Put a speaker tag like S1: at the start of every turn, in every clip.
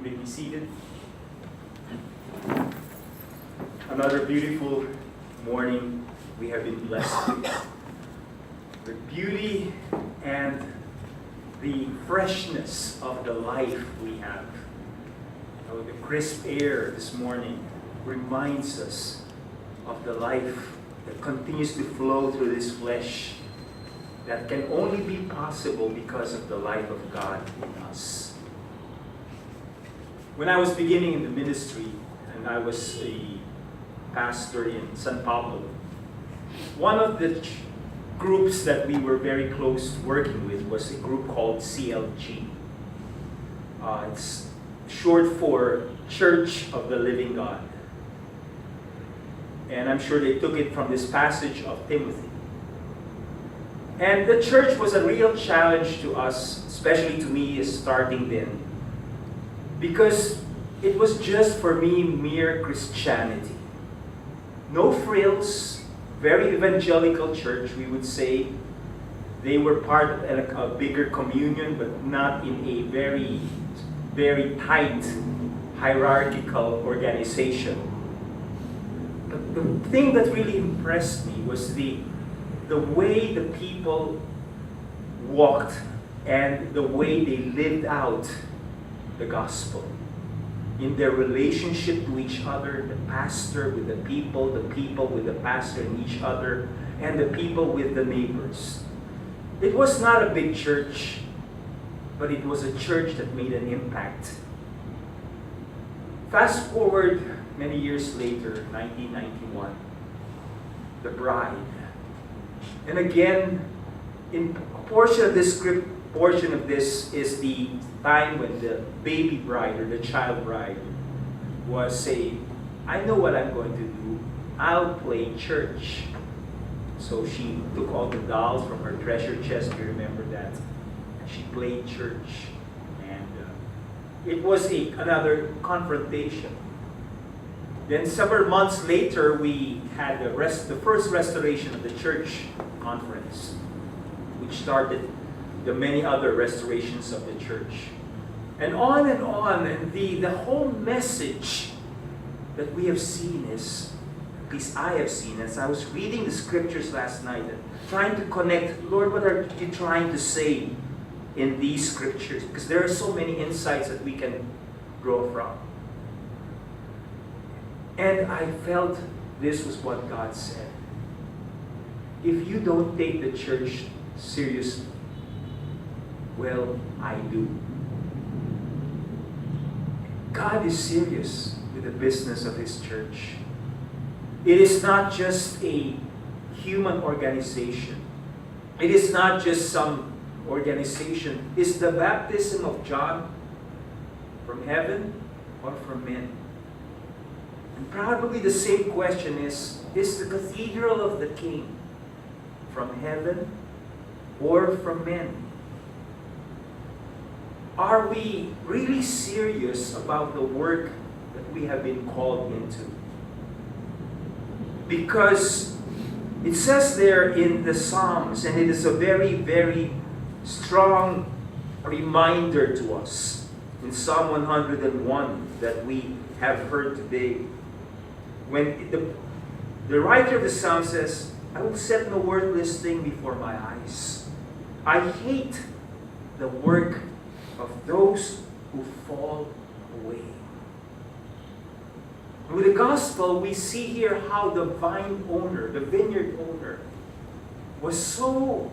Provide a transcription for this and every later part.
S1: You may be seated. Another beautiful morning we have been blessed with beauty and the freshness of the life we have. The crisp air this morning reminds us of the life that continues to flow through this flesh that can only be possible because of the life of God in us. When I was beginning in the ministry, and I was a pastor in San Pablo, one of the groups that we were very close working with was a group called CLG. It's short for Church of the Living God. And I'm sure they took it from this passage of Timothy. And the church was a real challenge to us, especially to me as starting then, because it was just for me mere Christianity. No frills, very evangelical church, we would say. They were part of a bigger communion, but not in a very, very tight hierarchical organization. But the thing that really impressed me was the way the people walked and the way they lived out the gospel in their relationship to each other, the pastor with the people with the pastor and each other, and the people with the neighbors. It was not a big church, but it was a church that made an impact. Fast forward many years later, 1991, the bride. And again, in a portion of this script, portion of this is the time when the baby bride or the child bride was saying, I know what I'm going to do. I'll play church. So she took all the dolls from her treasure chest, you remember that, and she played church. And it was another confrontation. Then several months later, we had the first restoration of the church conference, which started the many other restorations of the church. And the whole message that we have seen is, at least I have seen, as I was reading the scriptures last night and trying to connect, Lord, what are you trying to say in these scriptures? Because there are so many insights that we can grow from. And I felt this was what God said. If you don't take the church seriously, well, I do. God is serious with the business of His church. It is not just a human organization. It is not just some organization. Is the baptism of John from heaven or from men? And probably the same question is the cathedral of the King from heaven or from men? Are we really serious about the work that we have been called into? Because it says there in the Psalms, and it is a very, very strong reminder to us in Psalm 101 that we have heard today. When the writer of the Psalm says, I will set no worthless thing before my eyes. I hate the work of those who fall away. With the gospel, we see here how the vine owner, the vineyard owner, was so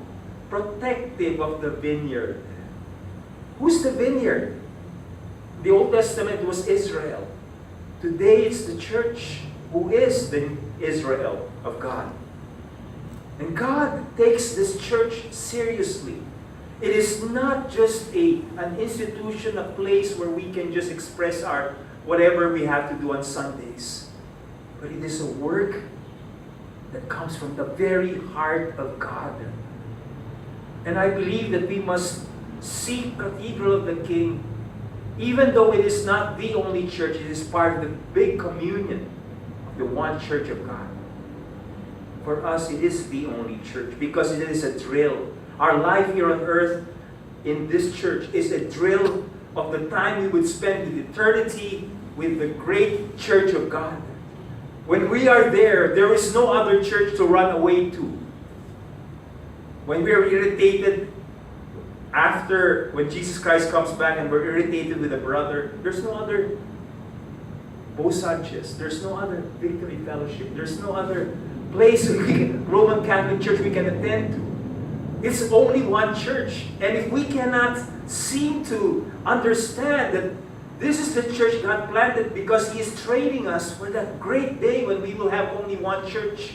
S1: protective of the vineyard. Who's the vineyard? The Old Testament was Israel. Today it's the church who is the Israel of God. And God takes this church seriously. It is not just an institution, a place where we can just express our whatever we have to do on Sundays. But it is a work that comes from the very heart of God. And I believe that we must see Cathedral of the King, even though it is not the only church, it is part of the big communion of the one church of God. For us, it is the only church because it is a drill. Our life here on earth in this church is a drill of the time we would spend with eternity with the great church of God. When we are there, there is no other church to run away to. When we are irritated when Jesus Christ comes back and we're irritated with a brother, there's no other Bo Sanchez, there's no other Victory Fellowship, there's no other place, Roman Catholic Church we can attend to. It's only one church. And if we cannot seem to understand that this is the church God planted because He is training us for that great day when we will have only one church,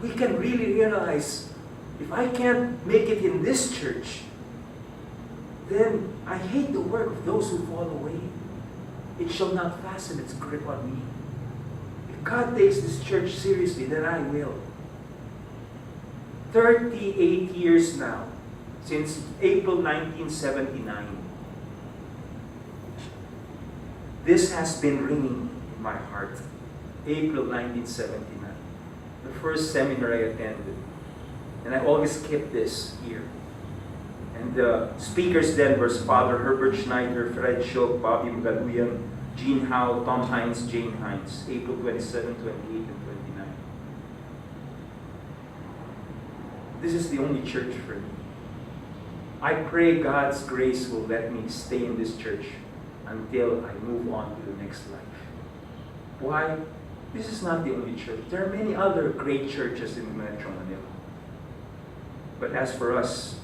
S1: we can really realize, if I can't make it in this church, then I hate the work of those who fall away. It shall not fasten its grip on me. If God takes this church seriously, then I will. 38 years now, since April 1979, this has been ringing in my heart. April 1979, the first seminar I attended. And I always kept this here. And the speakers then were Father Herbert Schneider, Fred Schoch, Bobby Magaluyan, Gene Howe, Tom Hines, Jane Hines, April 27, 28, and 29. This is the only church for me. I pray God's grace will let me stay in this church until I move on to the next life. Why? This is not the only church. There are many other great churches in Metro Manila. But as for us,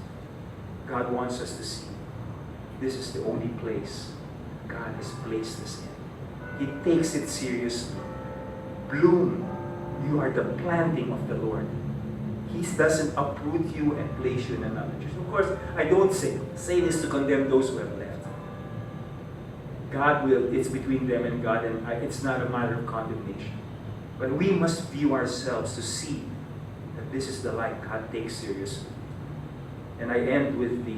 S1: God wants us to see this is the only place God has placed us in. He takes it seriously. Bloom. You are the planting of the Lord. He doesn't uproot you and place you in another church. Of course, I don't say this to condemn those who have left. God will, it's between them and God, and it's not a matter of condemnation. But we must view ourselves to see that this is the life God takes seriously. And I end with the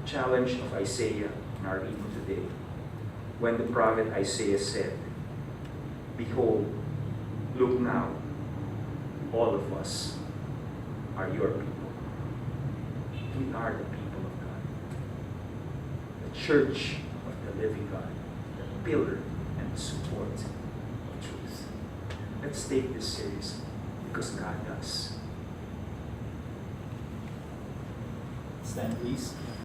S1: challenge of Isaiah in our reading today, when the prophet Isaiah said, "Behold, look now, all of us are your people." We are the people of God, the church of the living God, the pillar and the support of truth. Let's take this seriously, because God does.
S2: Stand, please.